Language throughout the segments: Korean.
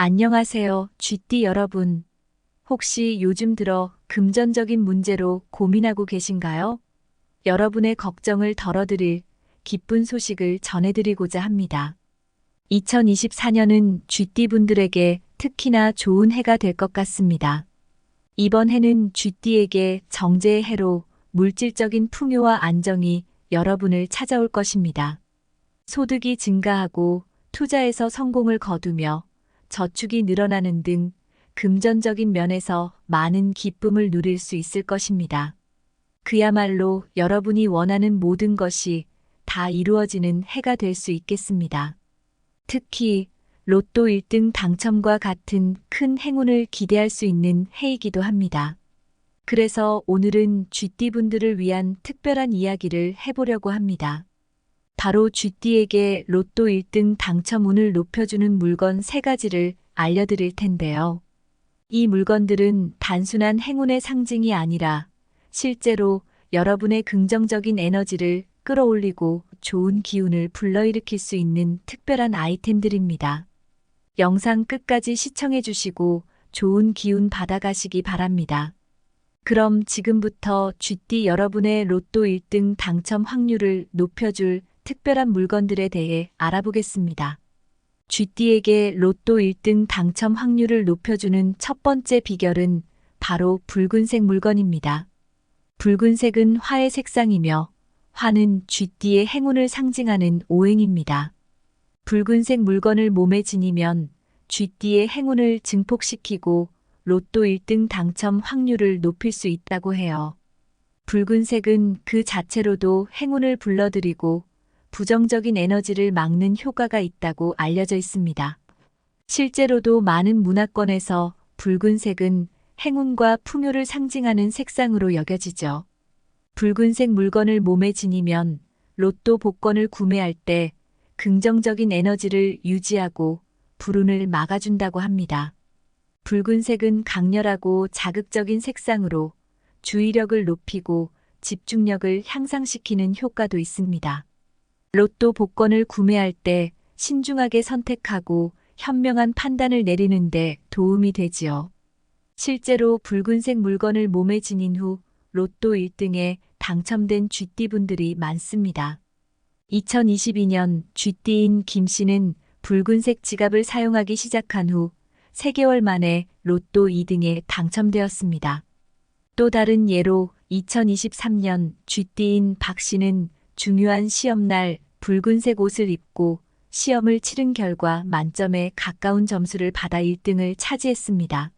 안녕하세요, 쥐띠 여러분. 혹시 요즘 들어 금전적인 문제로 고민하고 계신가요? 여러분의 걱정을 덜어드릴 기쁜 소식을 전해드리고자 합니다. 2024년은 쥐띠 분들에게 특히나 좋은 해가 될 것 같습니다. 이번 해는 쥐띠에게 정제의 해로 물질적인 풍요와 안정이 여러분을 찾아올 것입니다. 소득이 증가하고 투자에서 성공을 거두며 저축이 늘어나는 등 금전적인 면에서 많은 기쁨을 누릴 수 있을 것입니다. 그야말로 여러분이 원하는 모든 것이 다 이루어지는 해가 될 수 있겠습니다. 특히 로또 1등 당첨과 같은 큰 행운을 기대할 수 있는 해이기도 합니다. 그래서 오늘은 쥐띠 분들을 위한 특별한 이야기를 해보려고 합니다. 바로 쥐띠에게 로또 1등 당첨 운을 높여주는 물건 3가지를 알려드릴 텐데요. 이 물건들은 단순한 행운의 상징이 아니라 실제로 여러분의 긍정적인 에너지를 끌어올리고 좋은 기운을 불러일으킬 수 있는 특별한 아이템들입니다. 영상 끝까지 시청해 주시고 좋은 기운 받아가시기 바랍니다. 그럼 지금부터 쥐띠 여러분의 로또 1등 당첨 확률을 높여줄 특별한 물건들에 대해 알아보겠습니다. 쥐띠에게 로또 1등 당첨 확률을 높여주는 첫 번째 비결은 바로 붉은색 물건입니다. 붉은색은 화의 색상이며 화는 쥐띠의 행운을 상징하는 오행입니다. 붉은색 물건을 몸에 지니면 쥐띠의 행운을 증폭시키고 로또 1등 당첨 확률을 높일 수 있다고 해요. 붉은색은 그 자체로도 행운을 불러들이고 부정적인 에너지를 막는 효과가 있다고 알려져 있습니다. 실제로도 많은 문화권에서 붉은색은 행운과 풍요를 상징하는 색상으로 여겨지죠. 붉은색 물건을 몸에 지니면 로또 복권을 구매할 때 긍정적인 에너지를 유지하고 불운을 막아준다고 합니다. 붉은색은 강렬하고 자극적인 색상으로 주의력을 높이고 집중력을 향상시키는 효과도 있습니다. 로또 복권을 구매할 때 신중하게 선택하고 현명한 판단을 내리는데 도움이 되지요. 실제로 붉은색 물건을 몸에 지닌 후 로또 1등에 당첨된 쥐띠분들이 많습니다. 2022년 쥐띠인 김 씨는 붉은색 지갑을 사용하기 시작한 후 3개월 만에 로또 2등에 당첨되었습니다. 또 다른 예로 2023년 쥐띠인 박 씨는 중요한 시험날 붉은색 옷을 입고 시험을 치른 결과 만점에 가까운 점수를 받아 1등을 차지했습니다.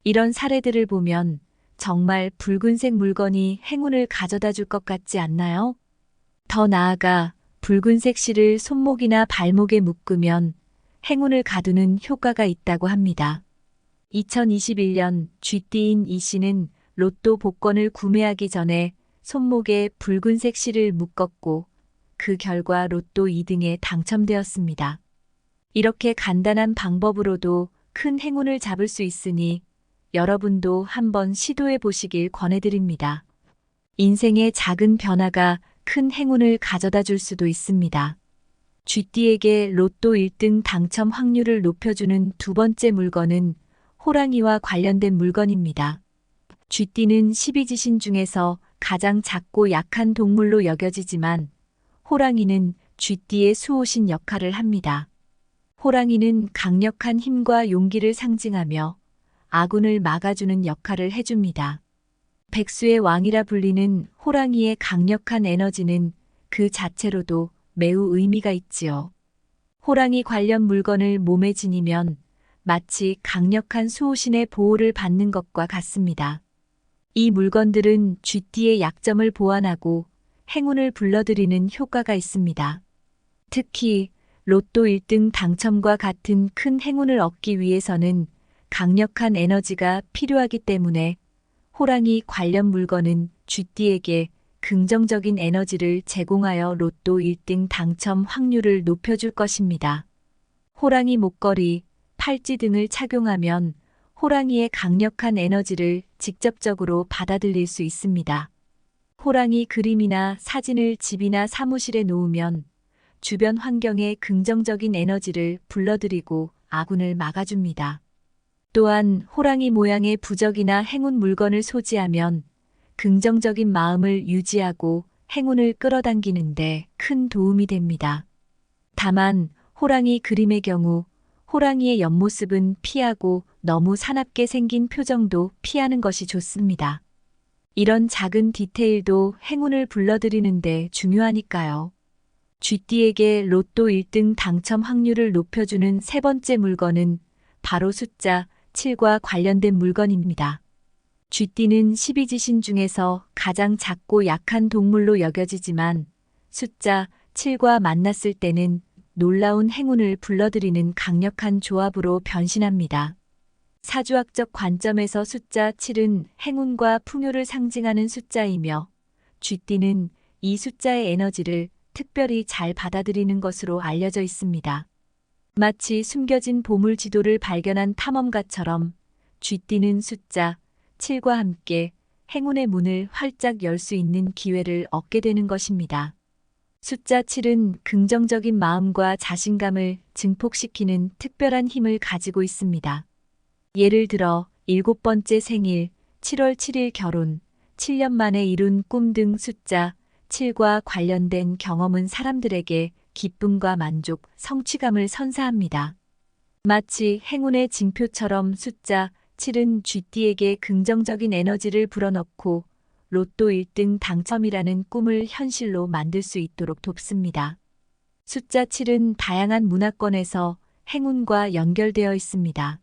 이런 사례들을 보면 정말 붉은색 물건이 행운을 가져다 줄 것 같지 않나요? 더 나아가 붉은색 실을 손목이나 발목에 묶으면 행운을 가두는 효과가 있다고 합니다. 2021년 쥐띠인 이 씨는 로또 복권을 구매하기 전에 손목에 붉은색 실을 묶었고 그 결과 로또 2등에 당첨되었습니다. 이렇게 간단한 방법으로도 큰 행운을 잡을 수 있으니 여러분도 한번 시도해 보시길 권해드립니다. 인생의 작은 변화가 큰 행운을 가져다 줄 수도 있습니다. 쥐띠에게 로또 1등 당첨 확률을 높여주는 두 번째 물건은 호랑이와 관련된 물건입니다. 쥐띠는 12지신 중에서 가장 작고 약한 동물로 여겨지지만 호랑이는 쥐띠의 수호신 역할을 합니다. 호랑이는 강력한 힘과 용기를 상징하며 아군을 막아주는 역할을 해줍니다. 백수의 왕이라 불리는 호랑이의 강력한 에너지는 그 자체로도 매우 의미가 있지요. 호랑이 관련 물건을 몸에 지니면 마치 강력한 수호신의 보호를 받는 것과 같습니다. 이 물건들은 쥐띠의 약점을 보완하고 행운을 불러들이는 효과가 있습니다. 특히 로또 1등 당첨과 같은 큰 행운을 얻기 위해서는 강력한 에너지가 필요하기 때문에 호랑이 관련 물건은 쥐띠에게 긍정적인 에너지를 제공하여 로또 1등 당첨 확률을 높여줄 것입니다. 호랑이 목걸이, 팔찌 등을 착용하면 호랑이의 강력한 에너지를 직접적으로 받아들일 수 있습니다. 호랑이 그림이나 사진을 집이나 사무실에 놓으면 주변 환경에 긍정적인 에너지를 불러들이고 아군을 막아줍니다. 또한 호랑이 모양의 부적이나 행운 물건을 소지하면 긍정적인 마음을 유지하고 행운을 끌어당기는데 큰 도움이 됩니다. 다만 호랑이 그림의 경우 호랑이의 옆모습은 피하고 너무 사납게 생긴 표정도 피하는 것이 좋습니다. 이런 작은 디테일도 행운을 불러들이는데 중요하니까요. 쥐띠에게 로또 1등 당첨 확률을 높여주는 세 번째 물건은 바로 숫자 7과 관련된 물건입니다. 쥐띠는 12지신 중에서 가장 작고 약한 동물로 여겨지지만 숫자 7과 만났을 때는 놀라운 행운을 불러들이는 강력한 조합으로 변신합니다. 사주학적 관점에서 숫자 7은 행운과 풍요를 상징하는 숫자이며 쥐띠는 이 숫자의 에너지를 특별히 잘 받아들이는 것으로 알려져 있습니다. 마치 숨겨진 보물 지도를 발견한 탐험가처럼 쥐띠는 숫자 7과 함께 행운의 문을 활짝 열 수 있는 기회를 얻게 되는 것입니다. 숫자 7은 긍정적인 마음과 자신감을 증폭시키는 특별한 힘을 가지고 있습니다. 예를 들어 7번째 생일, 7월 7일 결혼, 7년 만에 이룬 꿈 등 숫자 7과 관련된 경험은 사람들에게 기쁨과 만족, 성취감을 선사합니다. 마치 행운의 징표처럼 숫자 7은 쥐띠에게 긍정적인 에너지를 불어넣고 로또 1등 당첨이라는 꿈을 현실로 만들 수 있도록 돕습니다. 숫자 7은 다양한 문화권에서 행운과 연결되어 있습니다.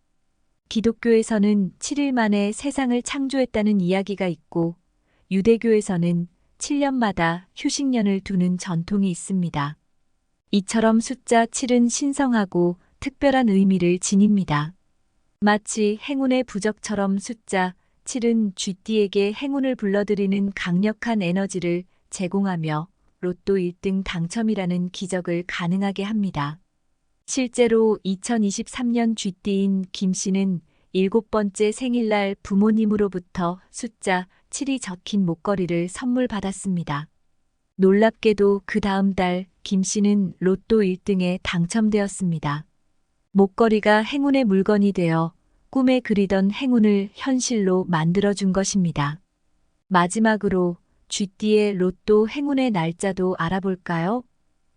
기독교에서는 7일 만에 세상을 창조했다는 이야기가 있고 유대교에서는 7년마다 휴식년을 두는 전통이 있습니다. 이처럼 숫자 7은 신성하고 특별한 의미를 지닙니다. 마치 행운의 부적처럼 숫자 7은 쥐띠에게 행운을 불러들이는 강력한 에너지를 제공하며 로또 1등 당첨이라는 기적을 가능하게 합니다. 실제로 2023년 쥐띠인 김 씨는 7번째 생일날 부모님으로부터 숫자 7이 적힌 목걸이를 선물 받았습니다. 놀랍게도 그 다음 달 김 씨는 로또 1등에 당첨되었습니다. 목걸이가 행운의 물건이 되어 꿈에 그리던 행운을 현실로 만들어준 것입니다. 마지막으로 쥐띠의 로또 행운의 날짜도 알아볼까요?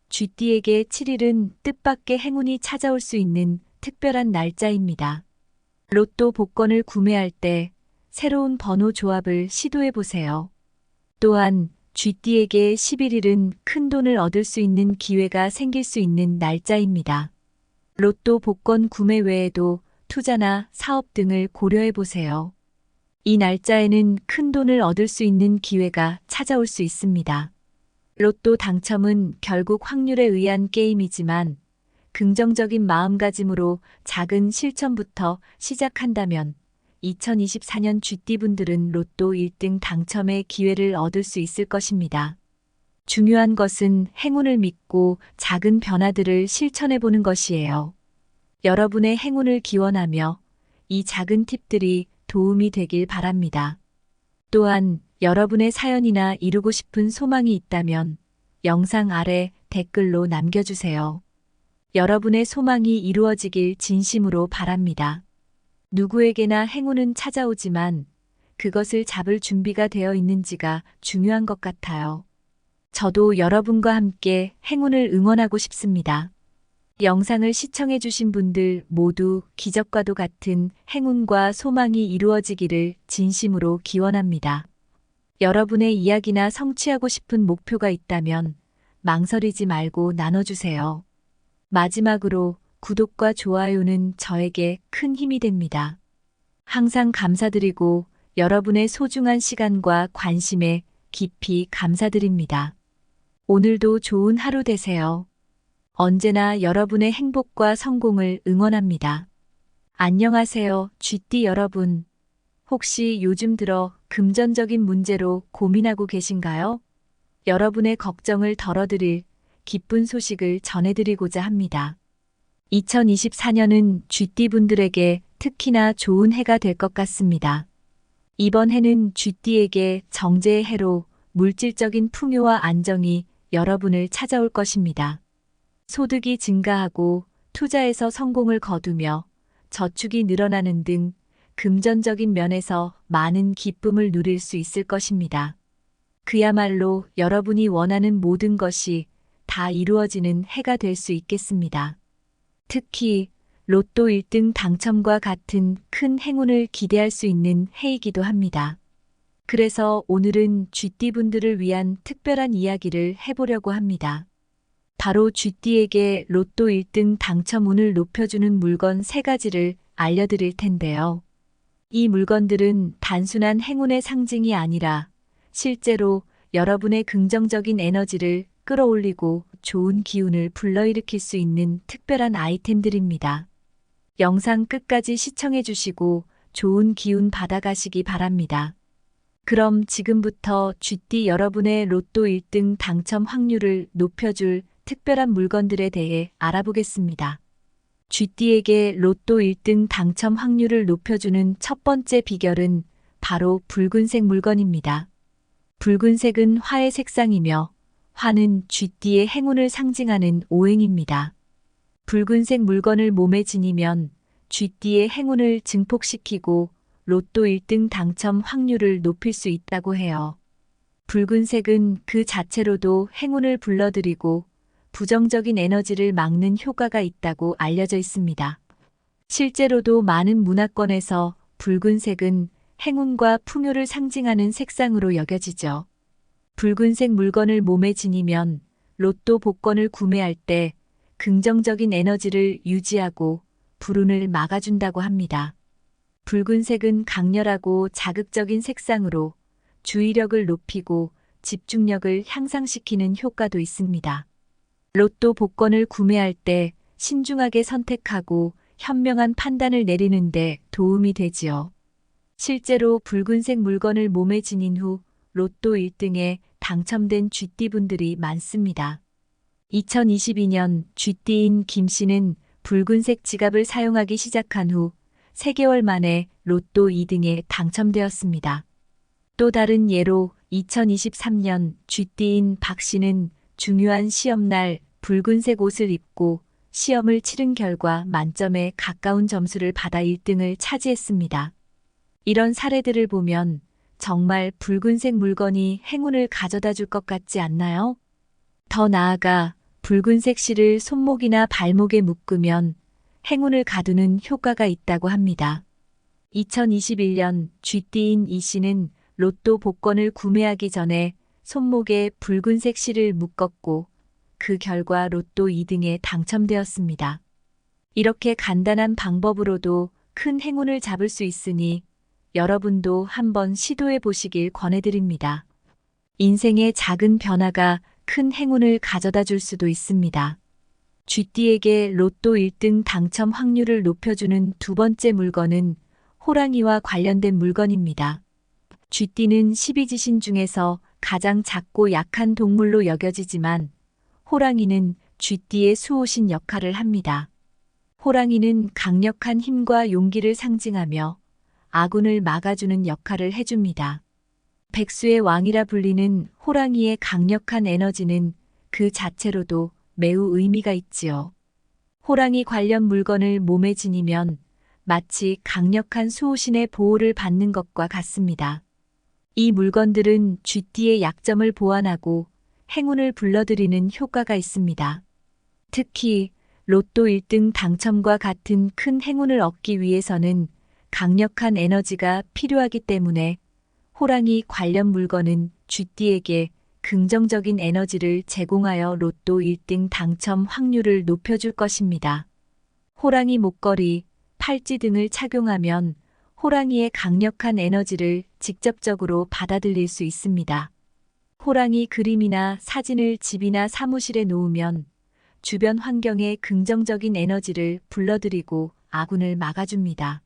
쥐띠에게 7일은 뜻밖의 행운이 찾아올 수 있는 특별한 날짜입니다. 로또 복권을 구매할 때 새로운 번호 조합을 시도해 보세요. 또한 쥐띠에게 11일은 큰 돈을 얻을 수 있는 기회가 생길 수 있는 날짜입니다. 로또 복권 구매 외에도 투자나 사업 등을 고려해 보세요. 이 날짜에는 큰 돈을 얻을 수 있는 기회가 찾아올 수 있습니다. 로또 당첨은 결국 확률에 의한 게임이지만 긍정적인 마음가짐으로 작은 실천부터 시작한다면 2024년 쥐띠분들은 로또 1등 당첨의 기회를 얻을 수 있을 것입니다. 중요한 것은 행운을 믿고 작은 변화들을 실천해 보는 것이에요. 여러분의 행운을 기원하며 이 작은 팁들이 도움이 되길 바랍니다. 또한 여러분의 사연이나 이루고 싶은 소망이 있다면 영상 아래 댓글로 남겨주세요. 여러분의 소망이 이루어지길 진심으로 바랍니다. 누구에게나 행운은 찾아오지만 그것을 잡을 준비가 되어 있는지가 중요한 것 같아요. 저도 여러분과 함께 행운을 응원하고 싶습니다. 영상을 시청해주신 분들 모두 기적과도 같은 행운과 소망이 이루어지기를 진심으로 기원합니다. 여러분의 이야기나 성취하고 싶은 목표가 있다면 망설이지 말고 나눠주세요. 마지막으로 구독과 좋아요는 저에게 큰 힘이 됩니다. 항상 감사드리고 여러분의 소중한 시간과 관심에 깊이 감사드립니다. 오늘도 좋은 하루 되세요. 언제나 여러분의 행복과 성공을 응원합니다. 안녕하세요, 쥐띠 여러분. 혹시 요즘 들어 금전적인 문제로 고민하고 계신가요? 여러분의 걱정을 덜어드릴 기쁜 소식을 전해드리고자 합니다. 2024년은 쥐띠분들에게 특히나 좋은 해가 될 것 같습니다. 이번 해는 쥐띠에게 정제의 해로 물질적인 풍요와 안정이 여러분을 찾아올 것입니다. 소득이 증가하고 투자에서 성공을 거두며 저축이 늘어나는 등 금전적인 면에서 많은 기쁨을 누릴 수 있을 것입니다. 그야말로 여러분이 원하는 모든 것이 다 이루어지는 해가 될 수 있겠습니다. 특히 로또 1등 당첨과 같은 큰 행운을 기대할 수 있는 해이기도 합니다. 그래서 오늘은 쥐띠분들을 위한 특별한 이야기를 해보려고 합니다. 바로 쥐띠에게 로또 1등 당첨 운을 높여주는 물건 3가지를 알려드릴 텐데요. 이 물건들은 단순한 행운의 상징이 아니라 실제로 여러분의 긍정적인 에너지를 끌어올리고 좋은 기운을 불러일으킬 수 있는 특별한 아이템들입니다. 영상 끝까지 시청해 주시고 좋은 기운 받아가시기 바랍니다. 그럼 지금부터 쥐띠 여러분의 로또 1등 당첨 확률을 높여줄 특별한 물건들에 대해 알아보겠습니다. 쥐띠에게 로또 1등 당첨 확률을 높여주는 첫 번째 비결은 바로 붉은색 물건입니다. 붉은색은 화의 색상이며 화는 쥐띠의 행운을 상징하는 오행입니다. 붉은색 물건을 몸에 지니면 쥐띠의 행운을 증폭시키고 로또 1등 당첨 확률을 높일 수 있다고 해요. 붉은색은 그 자체로도 행운을 불러들이고 부정적인 에너지를 막는 효과가 있다고 알려져 있습니다. 실제로도 많은 문화권에서 붉은색은 행운과 풍요를 상징하는 색상으로 여겨지죠. 붉은색 물건을 몸에 지니면 로또 복권을 구매할 때 긍정적인 에너지를 유지하고 불운을 막아준다고 합니다. 붉은색은 강렬하고 자극적인 색상으로 주의력을 높이고 집중력을 향상시키는 효과도 있습니다. 로또 복권을 구매할 때 신중하게 선택하고 현명한 판단을 내리는 데 도움이 되지요. 실제로 붉은색 물건을 몸에 지닌 후 로또 1등에 당첨된 쥐띠분들이 많습니다. 2022년 쥐띠인 김 씨는 붉은색 지갑을 사용하기 시작한 후 3개월 만에 로또 2등에 당첨되었습니다. 또 다른 예로 2023년 쥐띠인 박 씨는 중요한 시험날 붉은색 옷을 입고 시험을 치른 결과 만점에 가까운 점수를 받아 1등을 차지했습니다. 이런 사례들을 보면 정말 붉은색 물건이 행운을 가져다 줄 것 같지 않나요? 더 나아가 붉은색 실을 손목이나 발목에 묶으면 행운을 가두는 효과가 있다고 합니다. 2021년 쥐띠인 이 씨는 로또 복권을 구매하기 전에 손목에 붉은색 실을 묶었고 그 결과 로또 2등에 당첨되었습니다. 이렇게 간단한 방법으로도 큰 행운을 잡을 수 있으니 여러분도 한번 시도해 보시길 권해드립니다. 인생의 작은 변화가 큰 행운을 가져다 줄 수도 있습니다. 쥐띠에게 로또 1등 당첨 확률을 높여주는 두 번째 물건은 호랑이와 관련된 물건입니다. 쥐띠는 12지신 중에서 가장 작고 약한 동물로 여겨지지만 호랑이는 쥐띠의 수호신 역할을 합니다. 호랑이는 강력한 힘과 용기를 상징하며 아군을 막아주는 역할을 해줍니다. 백수의 왕이라 불리는 호랑이의 강력한 에너지는 그 자체로도 매우 의미가 있지요. 호랑이 관련 물건을 몸에 지니면 마치 강력한 수호신의 보호를 받는 것과 같습니다. 이 물건들은 쥐띠의 약점을 보완하고 행운을 불러들이는 효과가 있습니다. 특히 로또 1등 당첨과 같은 큰 행운을 얻기 위해서는 강력한 에너지가 필요하기 때문에 호랑이 관련 물건은 쥐띠에게 긍정적인 에너지를 제공하여 로또 1등 당첨 확률을 높여줄 것입니다. 호랑이 목걸이, 팔찌 등을 착용하면 호랑이의 강력한 에너지를 직접적으로 받아들일 수 있습니다. 호랑이 그림이나 사진을 집이나 사무실에 놓으면 주변 환경에 긍정적인 에너지를 불러들이고 아군을 막아줍니다.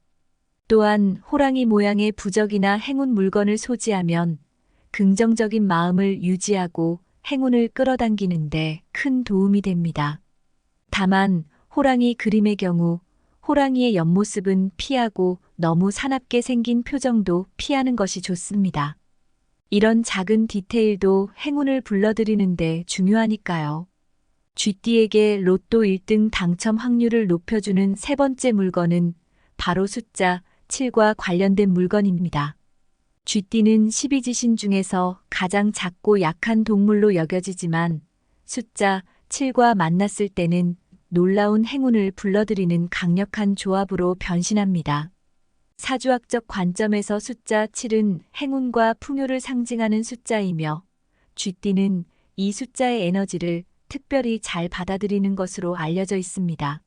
또한 호랑이 모양의 부적이나 행운 물건을 소지하면 긍정적인 마음을 유지하고 행운을 끌어당기는 데 큰 도움이 됩니다. 다만 호랑이 그림의 경우 호랑이의 옆모습은 피하고 너무 사납게 생긴 표정도 피하는 것이 좋습니다. 이런 작은 디테일도 행운을 불러들이는 데 중요하니까요. 쥐띠에게 로또 1등 당첨 확률을 높여주는 세 번째 물건은 바로 숫자 7과 관련된 물건입니다. 쥐띠는 12지신 중에서 가장 작고 약한 동물로 여겨지지만 숫자 7과 만났을 때는 놀라운 행운을 불러들이는 강력한 조합으로 변신합니다. 사주학적 관점에서 숫자 7은 행운과 풍요를 상징하는 숫자이며 쥐띠는 이 숫자의 에너지를 특별히 잘 받아들이는 것으로 알려져 있습니다.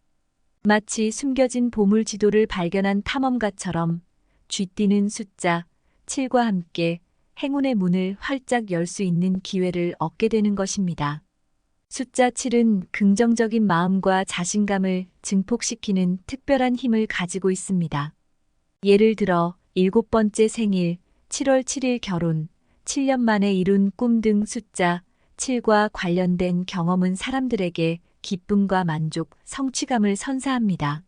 마치 숨겨진 보물 지도를 발견한 탐험가처럼 쥐띠는 숫자 7과 함께 행운의 문을 활짝 열 수 있는 기회를 얻게 되는 것입니다. 숫자 7은 긍정적인 마음과 자신감을 증폭시키는 특별한 힘을 가지고 있습니다. 예를 들어 7번째 생일, 7월 7일 결혼, 7년 만에 이룬 꿈 등 숫자 7과 관련된 경험은 사람들에게 기쁨과 만족, 성취감을 선사합니다.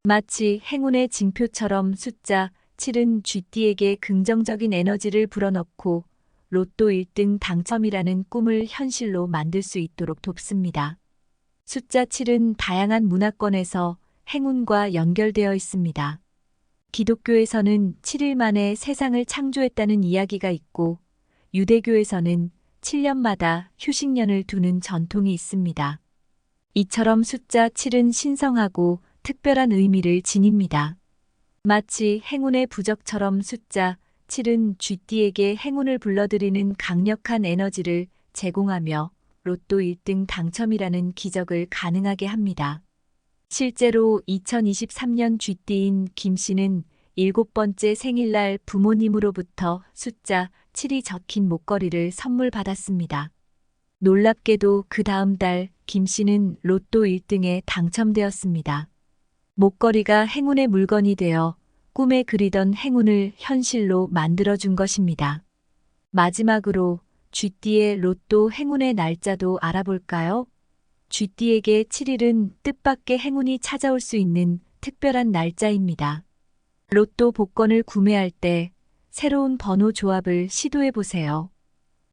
마치 행운의 징표처럼 숫자 7은 쥐띠에게 긍정적인 에너지를 불어넣고 로또 1등 당첨이라는 꿈을 현실로 만들 수 있도록 돕습니다. 숫자 7은 다양한 문화권에서 행운과 연결되어 있습니다. 기독교에서는 7일 만에 세상을 창조했다는 이야기가 있고 유대교에서는 7년마다 휴식년을 두는 전통이 있습니다. 이처럼 숫자 7은 신성하고 특별한 의미를 지닙니다. 마치 행운의 부적처럼 숫자 7은 쥐띠에게 행운을 불러들이는 강력한 에너지를 제공하며 로또 1등 당첨이라는 기적을 가능하게 합니다. 실제로 2023년 쥐띠인 김 씨는 7번째 생일날 부모님으로부터 숫자 7이 적힌 목걸이를 선물 받았습니다. 놀랍게도 그 다음 달 김 씨는 로또 1등에 당첨되었습니다. 목걸이가 행운의 물건이 되어 꿈에 그리던 행운을 현실로 만들어준 것입니다. 마지막으로 쥐띠의 로또 행운의 날짜도 알아볼까요? 쥐띠에게 7일은 뜻밖의 행운이 찾아올 수 있는 특별한 날짜입니다. 로또 복권을 구매할 때 새로운 번호 조합을 시도해 보세요.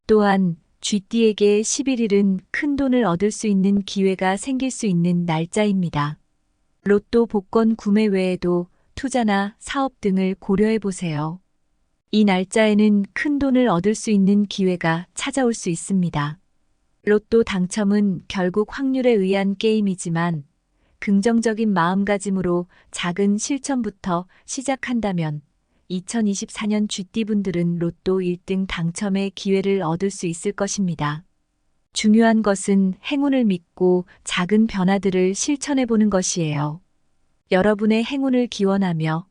또한 쥐띠에게 11일은 큰 돈을 얻을 수 있는 기회가 생길 수 있는 날짜입니다. 로또 복권 구매 외에도 투자나 사업 등을 고려해 보세요. 이 날짜에는 큰 돈을 얻을 수 있는 기회가 찾아올 수 있습니다. 로또 당첨은 결국 확률에 의한 게임이지만 긍정적인 마음가짐으로 작은 실천부터 시작한다면 2024년 쥐띠분들은 로또 1등 당첨의 기회를 얻을 수 있을 것입니다. 중요한 것은 행운을 믿고 작은 변화들을 실천해 보는 것이에요. 여러분의 행운을 기원하며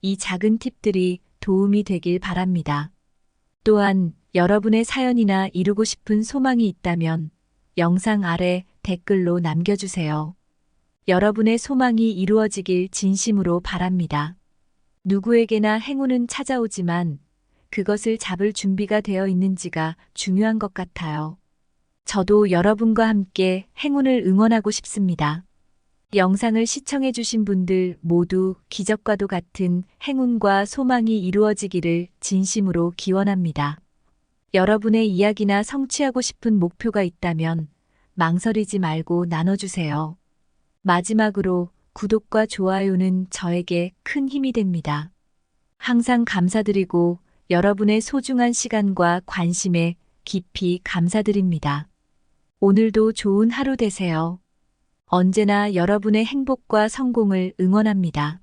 이 작은 팁들이 도움이 되길 바랍니다. 또한 여러분의 사연이나 이루고 싶은 소망이 있다면 영상 아래 댓글로 남겨주세요. 여러분의 소망이 이루어지길 진심으로 바랍니다. 누구에게나 행운은 찾아오지만 그것을 잡을 준비가 되어 있는지가 중요한 것 같아요. 저도 여러분과 함께 행운을 응원하고 싶습니다. 영상을 시청해주신 분들 모두 기적과도 같은 행운과 소망이 이루어지기를 진심으로 기원합니다. 여러분의 이야기나 성취하고 싶은 목표가 있다면 망설이지 말고 나눠주세요. 마지막으로 구독과 좋아요는 저에게 큰 힘이 됩니다. 항상 감사드리고 여러분의 소중한 시간과 관심에 깊이 감사드립니다. 오늘도 좋은 하루 되세요. 언제나 여러분의 행복과 성공을 응원합니다.